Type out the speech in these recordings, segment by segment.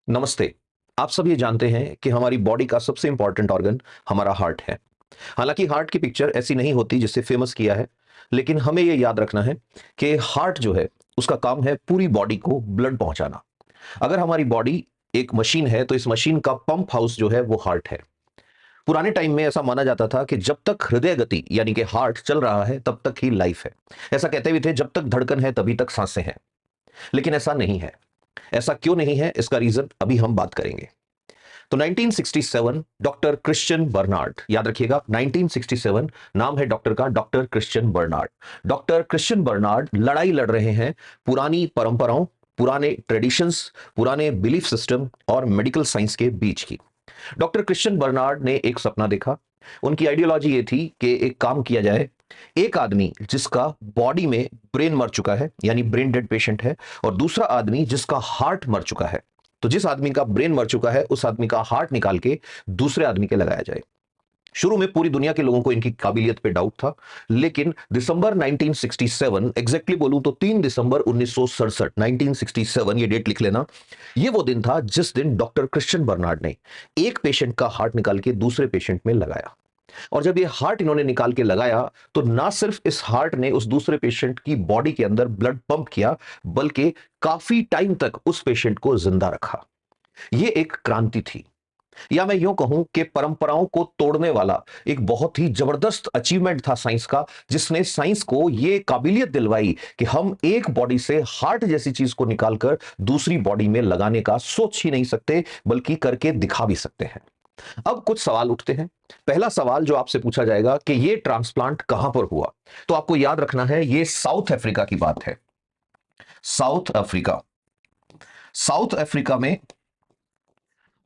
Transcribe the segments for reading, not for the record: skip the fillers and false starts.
नमस्ते। आप सब ये जानते हैं कि हमारी बॉडी का सबसे इंपॉर्टेंट ऑर्गन हमारा हार्ट है। हालांकि हार्ट की पिक्चर ऐसी नहीं होती जिससे फेमस किया है, लेकिन हमें ये याद रखना है कि हार्ट जो है उसका काम है पूरी बॉडी को ब्लड पहुंचाना। अगर हमारी बॉडी एक मशीन है तो इस मशीन का पंप हाउस जो है वो हार्ट है। पुराने टाइम में ऐसा माना जाता था कि जब तक हृदय गति यानी कि हार्ट चल रहा है तब तक ही लाइफ है। ऐसा कहते भी थे, जब तक धड़कन है तभी तक सांसें हैं। लेकिन ऐसा नहीं है। ऐसा क्यों नहीं है, इसका रीजन अभी हम बात करेंगे। तो 1967 डॉक्टर क्रिश्चियन बर्नार्ड, याद रखिएगा 1967 नाम है डॉक्टर का, doctor Christian Barnard. Doctor Christian Barnard लड़ाई लड़ रहे हैं पुरानी परंपराओं, पुराने ट्रेडिशंस, पुराने बिलीफ सिस्टम और मेडिकल साइंस के बीच की। डॉक्टर क्रिश्चियन बर्नार्ड ने एक सपना देखा। उनकी आइडियोलॉजी ये थी कि एक काम किया जाए, एक आदमी जिसका बॉडी में ब्रेन मर चुका है यानी ब्रेन डेड पेशेंट है, और दूसरा आदमी जिसका हार्ट मर चुका है, तो जिस आदमी का ब्रेन मर चुका है उस आदमी का हार्ट निकाल के दूसरे आदमी के लगाया जाए। शुरू में पूरी दुनिया के लोगों को इनकी काबिलियत पे डाउट था, लेकिन दिसंबर 1967, एग्जैक्टली बोलूं तो 3 दिसंबर 1967, 1967 ये डेट लिख लेना। ये वो दिन था जिस दिन डॉक्टर क्रिश्चियन बर्नार्ड ने एक पेशेंट का हार्ट निकाल के दूसरे पेशेंट में लगाया। और जब ये हार्ट इन्होंने निकाल के लगाया तो ना सिर्फ इस हार्ट ने उस दूसरे पेशेंट की बॉडी के अंदर ब्लड पंप किया, बल्कि काफी टाइम तक उस पेशेंट को जिंदा रखा। ये एक क्रांति थी, या मैं यूं कहूं कि परंपराओं को तोड़ने वाला एक बहुत ही जबरदस्त अचीवमेंट था साइंस का, जिसने साइंस को यह काबिलियत दिलवाई कि हम एक बॉडी से हार्ट जैसी चीज को निकालकर दूसरी बॉडी में लगाने का सोच ही नहीं सकते, बल्कि करके दिखा भी सकते हैं। अब कुछ सवाल उठते हैं। पहला सवाल जो आपसे पूछा जाएगा कि ये ट्रांसप्लांट कहां पर हुआ, तो आपको याद रखना है ये साउथ अफ्रीका की बात है। South Africa. साउथ अफ्रीका में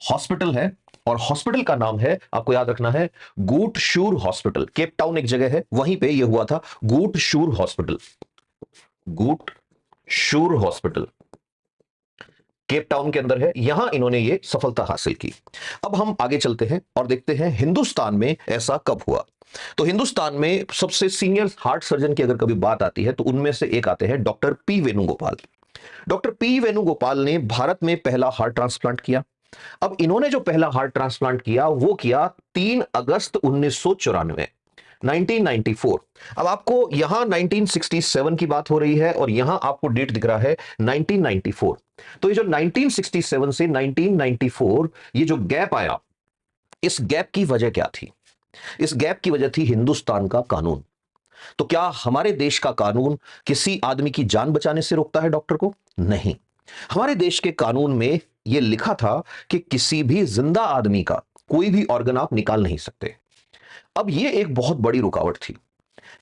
हॉस्पिटल है, और हॉस्पिटल का नाम है, आपको याद रखना है, गूट शूर हॉस्पिटल। केप टाउन एक जगह है, वहीं पे यह हुआ था, गूट शूर हॉस्पिटल। गूट शूर हॉस्पिटल केप टाउन के अंदर है, यहां इन्होंने ये सफलता हासिल की। अब हम आगे चलते हैं और देखते हैं हिंदुस्तान में ऐसा कब हुआ। तो हिंदुस्तान में सबसे सीनियर हार्ट सर्जन की अगर कभी बात आती है तो उनमें से एक आते हैं doctor P Venugopal. Doctor P Venugopal ने भारत में पहला हार्ट ट्रांसप्लांट किया। अब इन्होंने जो पहला हार्ट ट्रांसप्लांट किया वो किया 3 अगस्त 1994, 1994। अब आपको यहां 1967 की बात हो रही है और यहां आपको डेट दिख रहा है 1994। तो ये जो 1967 से 1994 ये जो गैप आया, इस गैप की वजह क्या थी? इस गैप की वजह थी हिंदुस्तान का कानून। तो क्या हमारे देश का कानून किसी आदमी की जान बचाने से रोकता है डॉक्टर को? नहीं। हमारे देश के कानून में यह लिखा था कि किसी भी जिंदा आदमी का कोई भी ऑर्गन आप निकाल नहीं सकते। अब यह एक बहुत बड़ी रुकावट थी।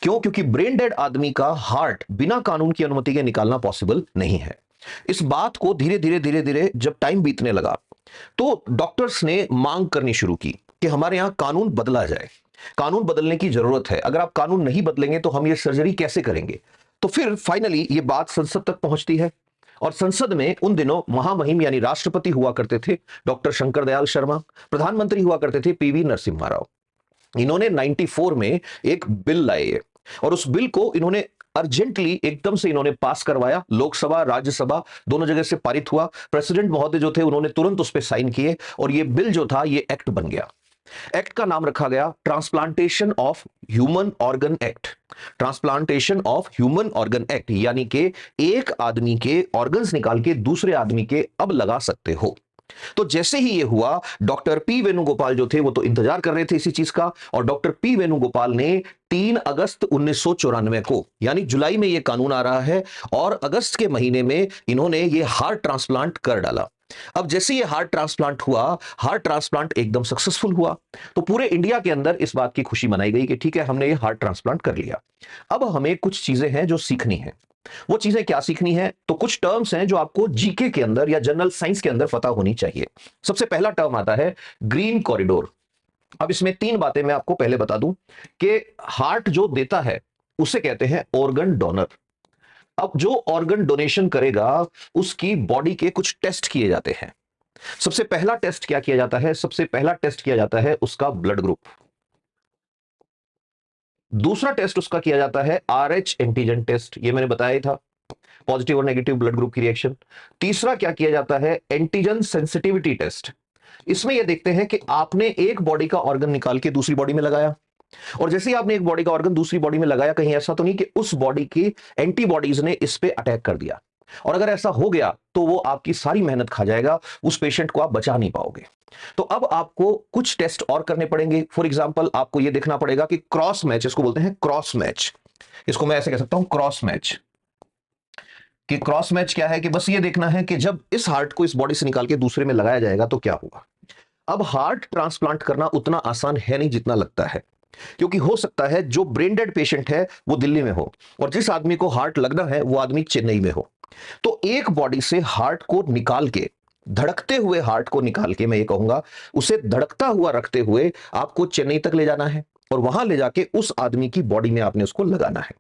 क्यों? क्योंकि ब्रेन डेड आदमी का हार्ट बिना कानून की अनुमति के निकालना पॉसिबल नहीं है। इस बात को धीरे धीरे धीरे धीरे जब टाइम बीतने लगा तो डॉक्टर्स ने मांग करनी शुरू की कि हमारे यहां कानून बदला जाए। कानून बदलने की जरूरत है, अगर आप कानून नहीं बदलेंगे तो हम ये सर्जरी कैसे करेंगे? तो फिर फाइनली ये बात संसद तक पहुंचती है, और संसद में उन दिनों महामहिम यानी राष्ट्रपति हुआ करते थे डॉक्टर शंकर दयाल शर्मा, प्रधानमंत्री हुआ करते थे पीवी नरसिम्हा राव। इन्होंने 94 में एक बिल लाए, और उस बिल को इन्होंने अर्जेंटली एकदम से इन्होंने पास करवाया। लोकसभा राज्यसभा दोनों जगह से पारित हुआ। प्रेसिडेंट महोदय जो थे उन्होंने तुरंत उस पर साइन किए, और ये बिल जो था ये एक्ट बन गया। एक्ट का नाम रखा गया transplantation of human organ act. Transplantation of human organ act, यानी कि एक आदमी के ऑर्गन्स निकाल के दूसरे आदमी के अब लगा सकते हो। तो जैसे ही ये हुआ, डॉक्टर पी वेणुगोपाल जो थे वो तो इंतजार कर रहे थे इसी चीज का, और डॉक्टर पी वेणुगोपाल ने 3 अगस्त 1994 को, यानी जुलाई में ये कानून आ रहा है, और अगस्त के महीने में इन्होंने ये हार्ट ट्रांसप्लांट कर डाला। अब जैसे ये हार्ट ट्रांसप्लांट हुआ, हार्ट ट्रांसप्लांट एकदम सक्सेसफुल हुआ, तो पूरे इंडिया के अंदर इस बात की खुशी मनाई गई कि ठीक है, हमने ये हार्ट ट्रांसप्लांट कर लिया। अब हमें कुछ चीजें हैं जो सीखनी है। वो चीजें क्या सीखनी है? तो कुछ टर्म्स हैं जो आपको जीके के अंदर या जनरल साइंस के अंदर पता होनी चाहिए। सबसे पहला टर्म आता है ग्रीन कॉरिडोर। अब इसमें 3 बातें मैं आपको पहले बता दूं कि हार्ट जो देता है उसे कहते हैं ऑर्गन डोनर। अब जो ऑर्गन डोनेशन करेगा उसकी बॉडी के कुछ टेस्ट किए जाते हैं। सबसे पहला टेस्ट क्या किया जाता है? सबसे पहला टेस्ट किया जाता है उसका ब्लड ग्रुप। दूसरा टेस्ट उसका किया जाता है आरएच एंटीजन टेस्ट, ये मैंने बताया ही था। पॉजिटिव और नेगेटिव ब्लड ग्रुप की रिएक्शन। तीसरा क्या किया जाता है, एंटीजन सेंसिटिविटी टेस्ट। इसमें यह देखते हैं कि आपने एक बॉडी का ऑर्गन निकाल के दूसरी बॉडी में लगाया, और जैसे ही आपने एक बॉडी का ऑर्गन दूसरी बॉडी में लगाया, कहीं ऐसा तो नहीं कि उस बॉडी की एंटीबॉडीज ने इस पे अटैक कर दिया, और अगर ऐसा हो गया तो वो आपकी सारी मेहनत खा जाएगा, उस पेशेंट को आप बचा नहीं पाओगे। तो अब आपको कुछ टेस्ट और करने पड़ेंगे। फॉर एग्जांपल आपको ये देखना पड़ेगा कि क्रॉस मैच, इसको बोलते हैं क्रॉस मैच, इसको मैं ऐसे कह सकता हूं क्रॉस मैच। कि क्रॉस मैच क्या है, कि बस ये देखना है कि जब इस हार्ट को इस बॉडी से निकाल के दूसरे में लगाया जाएगा तो क्या होगा। अब हार्ट ट्रांसप्लांट करना उतना आसान है नहीं जितना लगता है, क्योंकि हो सकता है जो ब्रेन डेड पेशेंट है वो दिल्ली में हो, और जिस आदमी को हार्ट लगना है वो आदमी चेन्नई में हो। तो एक बॉडी से हार्ट को निकाल के, धड़कते हुए हार्ट को निकाल के, मैं ये कहूंगा उसे धड़कता हुआ रखते हुए आपको चेन्नई तक ले जाना है, और वहां ले जाके उस आदमी की बॉडी में आपने उसको लगाना है।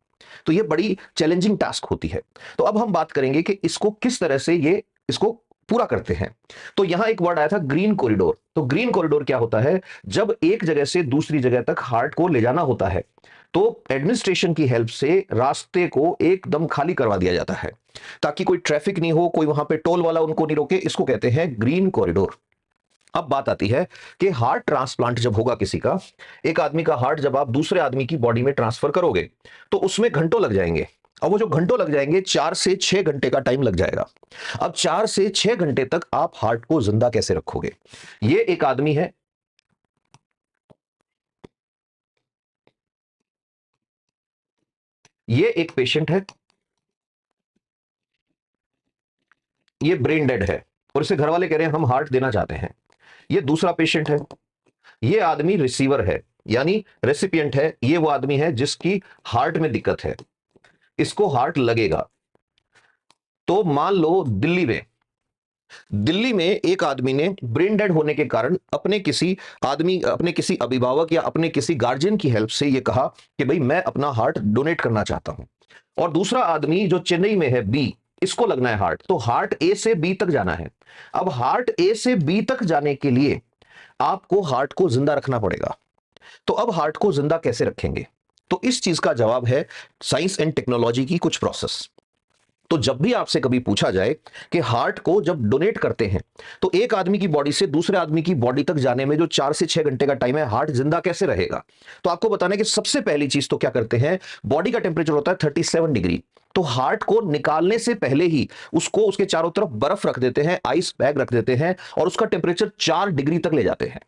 तो ये बड़ी चैलेंजिंग टास्क होती है। तो अब हम बात करेंगे कि इसको किस तरह से ये इसको पूरा करते हैं। तो यहां एक वर्ड आया था ग्रीन कॉरिडोर। तो ग्रीन कॉरिडोर क्या होता है, जब एक जगह से दूसरी जगह तक हार्ट को ले जाना होता है तो एडमिनिस्ट्रेशन की हेल्प से रास्ते को एकदम खाली करवा दिया जाता है, ताकि कोई ट्रैफिक नहीं हो, कोई वहां पे टोल वाला उनको नहीं रोके। इसको कहते हैं ग्रीन कॉरिडोर। अब बात आती है कि हार्ट ट्रांसप्लांट जब होगा किसी का, एक आदमी का हार्ट जब आप दूसरे आदमी की बॉडी में ट्रांसफर करोगे तो उसमें घंटों लग जाएंगे, और वो जो घंटों लग जाएंगे 4 से 6 घंटे का टाइम लग जाएगा। अब 4 से 6 घंटे तक आप हार्ट को जिंदा कैसे रखोगे। ये एक आदमी है, ये एक पेशेंट है, ये ब्रेन डेड है, और इसे घर वाले कह रहे हैं हम हार्ट देना चाहते हैं। ये दूसरा पेशेंट है, ये आदमी रिसीवर है, यानी रेसिपिएंट है, ये वो आदमी है जिसकी हार्ट में दिक्कत है, इसको हार्ट लगेगा। तो मान लो दिल्ली में एक आदमी ने ब्रेन डेड होने के कारण अपने किसी अभिभावक या अपने किसी गार्जियन की हेल्प से ये कहा कि भाई मैं अपना हार्ट डोनेट करना चाहता हूं, और दूसरा आदमी जो चेन्नई में है, बी, इसको लगना है हार्ट, तो हार्ट ए से बी तक जाना है। अब हार्ट ए से बी तक जाने के लिए आपको हार्ट को जिंदा रखना पड़ेगा। तो अब हार्ट को जिंदा कैसे रखेंगे, तो इस चीज का जवाब है साइंस एंड टेक्नोलॉजी की कुछ प्रोसेस। तो जब भी आपसे कभी पूछा जाए कि हार्ट को जब डोनेट करते हैं तो एक आदमी की बॉडी से दूसरे आदमी की बॉडी तक जाने में जो 4 से 6 घंटे का टाइम है, हार्ट जिंदा कैसे रहेगा, तो आपको बताना है कि सबसे पहली चीज तो क्या करते हैं, बॉडी का टेम्परेचर होता है 37 डिग्री, तो हार्ट को निकालने से पहले ही उसको उसके चारों तरफ बर्फ रख देते हैं, आइस बैग रख देते हैं, और उसका टेम्परेचर 4 डिग्री तक ले जाते हैं।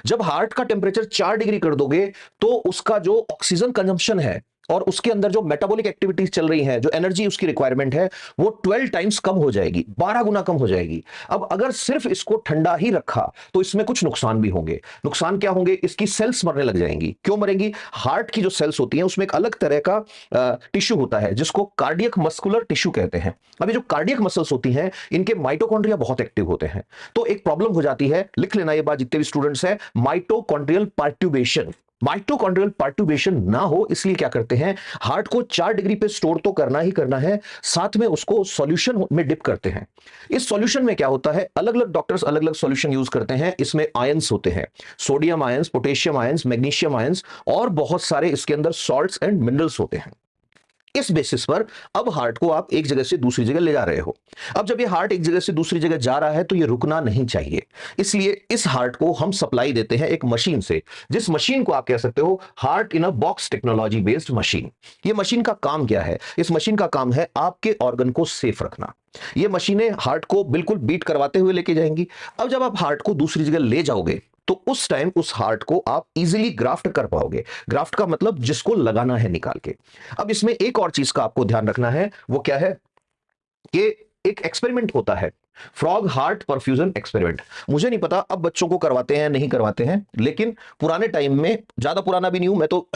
जब हार्ट का टेम्परेचर 4 डिग्री कर दोगे तो उसका जो ऑक्सीजन कंजम्पशन है और उसके अंदर जो मेटाबॉलिक एक्टिविटीज चल रही हैं, जो एनर्जी उसकी रिक्वायरमेंट है, वो 12 टाइम्स कम हो जाएगी, 12 गुना कम हो जाएगी। अब अगर सिर्फ इसको ठंडा ही रखा तो इसमें कुछ नुकसान भी होंगे। नुकसान क्या होंगे, इसकी सेल्स मरने लग जाएंगी। क्यों मरेंगी, हार्ट की जो सेल्स होती हैं उसमें एक अलग तरह का टिश्यू होता है जिसको कार्डियक मस्कुलर टिश्यू कहते हैं। अभी जो कार्डियक मसल्स होती हैं इनके माइटोकॉन्ड्रिया बहुत एक्टिव होते हैं, तो एक प्रॉब्लम हो जाती है, लिख लेना ये बात जितने भी स्टूडेंट्स हैं, माइटोकॉन्ड्रियल पार्ट्यूबेशन। माइटोकॉन्ड्रियल पार्ट्यूबेशन ना हो इसलिए क्या करते हैं, हार्ट को 4 डिग्री पे स्टोर तो करना ही करना है, साथ में उसको सॉल्यूशन में डिप करते हैं। इस सॉल्यूशन में क्या होता है, अलग अलग डॉक्टर्स अलग अलग सॉल्यूशन यूज करते हैं। इसमें आयंस होते हैं, sodium ions, potassium ions, magnesium ions, और बहुत सारे इसके अंदर सॉल्ट्स एंड मिनरल्स होते हैं। इस बेसिस पर अब हार्ट को आप एक जगह से दूसरी जगह ले जा रहे हो। अब जब ये हार्ट एक जगह से दूसरी जगह जा रहा है तो ये रुकना नहीं चाहिए, इसलिए इस हार्ट को हम सप्लाई देते हैं एक मशीन से, जिस मशीन को आप कह सकते हो heart in a box technology based machine. ये मशीन का काम क्या है, इस मशीन का काम है आपके ऑर्गन को सेफ रखना। ये मशीनें हार्ट को बिल्कुल बीट करवाते हुए लेके जाएंगी। अब जब आप हार्ट को दूसरी जगह ले जाओगे तो उस टाइम उस हार्ट को आप इजीली ग्राफ्ट कर पाओगे। ग्राफ्ट का मतलब जिसको लगाना है निकाल के। अब इसमें एक और चीज का आपको ध्यान रखना है, वो क्या है कि एक एक्सपेरिमेंट होता है, फ्रॉग हार्ट परफ्यूजन एक्सपेरिमेंट। मुझे नहीं पता अब बच्चों को करवाते हैं नहीं करवाते हैं, लेकिन पुराने टाइम में, ज्यादा पुराना भी नहीं हूं मैं तो,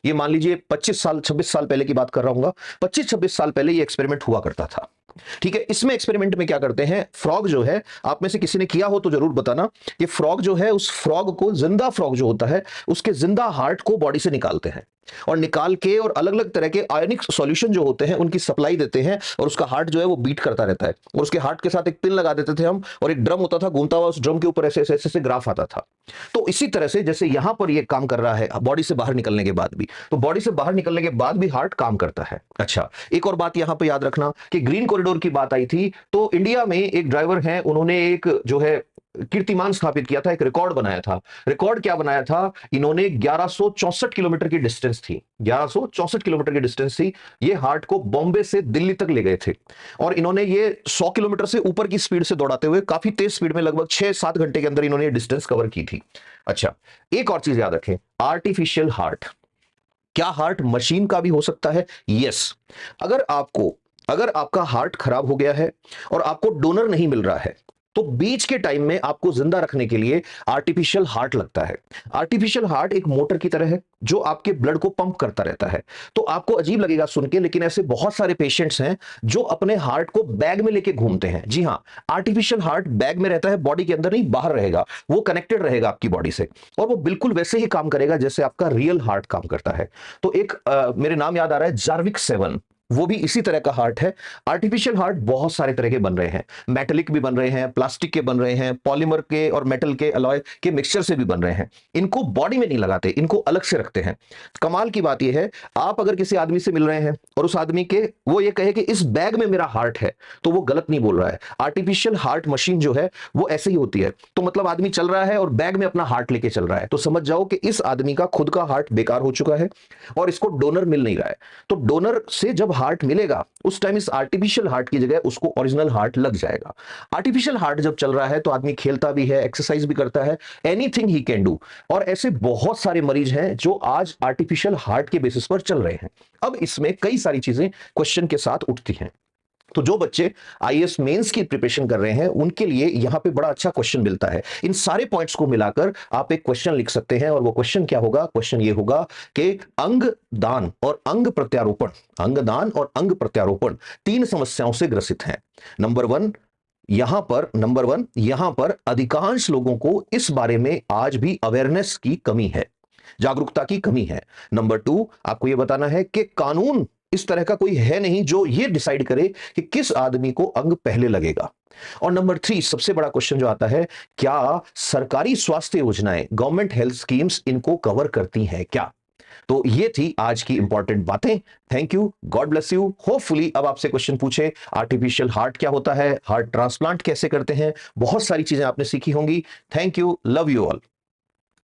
ये मान लीजिए 25 साल 26 साल पहले की बात कर रहा हूं, 25-26 साल पहले ये एक्सपेरिमेंट हुआ करता था। ठीक है, इसमें एक्सपेरिमेंट में क्या करते हैं, फ्रॉग जो है, आप में से किसी ने किया हो तो जरूर बताना, कि फ्रॉग जो है, उस फ्रॉग को, जिंदा फ्रॉग जो होता है, उसके जिंदा हार्ट को बॉडी से निकालते हैं। और निकाल के और अलग अलग तरह के आयनिक सॉल्यूशन जो होते हैं उनकी सप्लाई देते हैं और उसका हार्ट जो है वो बीट करता रहता है। और उसके हार्ट के साथ एक पिन लगा देते थे हम और एक ड्रम होता था घूमता हुआ, उस ड्रम के ऊपर ऐसे ऐसे ऐसे ग्राफ आता था। तो इसी तरह से जैसे यहां पर ये काम कर रहा है बॉडी से बाहर निकलने के बाद भी, तो बॉडी से बाहर निकलने के बाद भी हार्ट काम करता है। अच्छा, एक और बात यहां पर याद रखना कि ग्रीन कॉरिडोर की बात आई थी, तो इंडिया में एक ड्राइवर है, उन्होंने एक जो है कीर्तिमान स्थापित किया था, एक रिकॉर्ड बनाया था। रिकॉर्ड क्या बनाया था इन्होंने? 1164 किलोमीटर की डिस्टेंस थी, 1164 किलोमीटर की डिस्टेंस थी। ये हार्ट को बॉम्बे से दिल्ली तक ले गए थे और इन्होंने ये 100 किलोमीटर से ऊपर की स्पीड से दौड़ाते हुए काफी तेज स्पीड में लगभग 6-7 घंटे के अंदर इन्होंने ये डिस्टेंस कवर की थी। अच्छा, एक और चीज याद रखें, आर्टिफिशियल हार्ट। क्या हार्ट मशीन का भी हो सकता है? यस। अगर आपका हार्ट खराब हो गया है और आपको डोनर नहीं मिल रहा है, तो बीच के टाइम में आपको जिंदा रखने के लिए आर्टिफिशियल हार्ट लगता है। आर्टिफिशियल हार्ट एक मोटर की तरह है जो आपके ब्लड को पंप करता रहता है। तो आपको अजीब लगेगा सुन के, लेकिन ऐसे बहुत सारे पेशेंट्स हैं जो अपने हार्ट को बैग में लेके घूमते हैं। जी हां, आर्टिफिशियल हार्ट बैग में रहता है, बॉडी के अंदर नहीं, बाहर रहेगा, वो कनेक्टेड रहेगा आपकी बॉडी से और वो बिल्कुल वैसे ही काम करेगा जैसे आपका रियल हार्ट काम करता है। तो एक मेरे नाम याद आ रहा है, जार्विक 7, वो भी इसी तरह का हार्ट है। आर्टिफिशियल हार्ट बहुत सारे तरह के बन रहे हैं, मेटेलिक भी बन रहे हैं, प्लास्टिक के बन रहे हैं, पॉलीमर के और मेटल के अलॉय के मिक्सचर से भी बन रहे हैं। इनको बॉडी में नहीं लगाते, इनको अलग से रखते हैं। कमाल की बात यह है, आप अगर किसी आदमी से मिल रहे हैं और उस आदमी के वो ये कहे कि इस बैग में मेरा हार्ट है, तो वो गलत नहीं बोल रहा है। आर्टिफिशियल हार्ट मशीन जो है वो ऐसे ही होती है। तो मतलब आदमी चल रहा है और बैग में अपना हार्ट लेके चल रहा है, तो समझ जाओ कि इस आदमी का खुद का हार्ट बेकार हो चुका है और इसको डोनर मिल नहीं रहा है। तो डोनर से जब हार्ट मिलेगा उस टाइम इस आर्टिफिशियल हार्ट की जगह उसको ओरिजिनल हार्ट लग जाएगा। आर्टिफिशियल हार्ट जब चल रहा है तो आदमी खेलता भी है, एक्सरसाइज भी करता है, एनीथिंग ही कैन डू। और ऐसे बहुत सारे मरीज हैं जो आज आर्टिफिशियल हार्ट के बेसिस पर चल रहे हैं। अब इसमें कई सारी चीजें क्वेश्चन के साथ उठती हैं। तो जो बच्चे आईएएस मेंस की प्रिपरेशन कर रहे हैं उनके लिए यहां पे बड़ा अच्छा क्वेश्चन मिलता है। इन सारे पॉइंट्स को मिलाकर आप एक क्वेश्चन लिख सकते हैं और वो क्वेश्चन क्या होगा? क्वेश्चन ये होगा कि अंगदान और अंग प्रत्यारोपण 3 समस्याओं से ग्रसित हैं। नंबर वन यहां पर अधिकांश लोगों को इस बारे में आज भी अवेयरनेस की कमी है, जागरूकता की कमी है। नंबर 2, आपको यह बताना है कि कानून इस तरह का कोई है नहीं जो ये डिसाइड करे कि किस आदमी को अंग पहले लगेगा। और नंबर 3, सबसे बड़ा क्वेश्चन जो आता है, क्या सरकारी स्वास्थ्य योजनाएं, गवर्नमेंट हेल्थ स्कीम्स इनको कवर करती हैं क्या? तो ये थी आज की इंपॉर्टेंट बातें। Thank you, God bless you. Hopefully अब आपसे क्वेश्चन पूछे, आर्टिफिशियल हार्ट क्या होता है, हार्ट ट्रांसप्लांट कैसे करते हैं, बहुत सारी चीजें आपने सीखी होंगी। Thank you, love you all.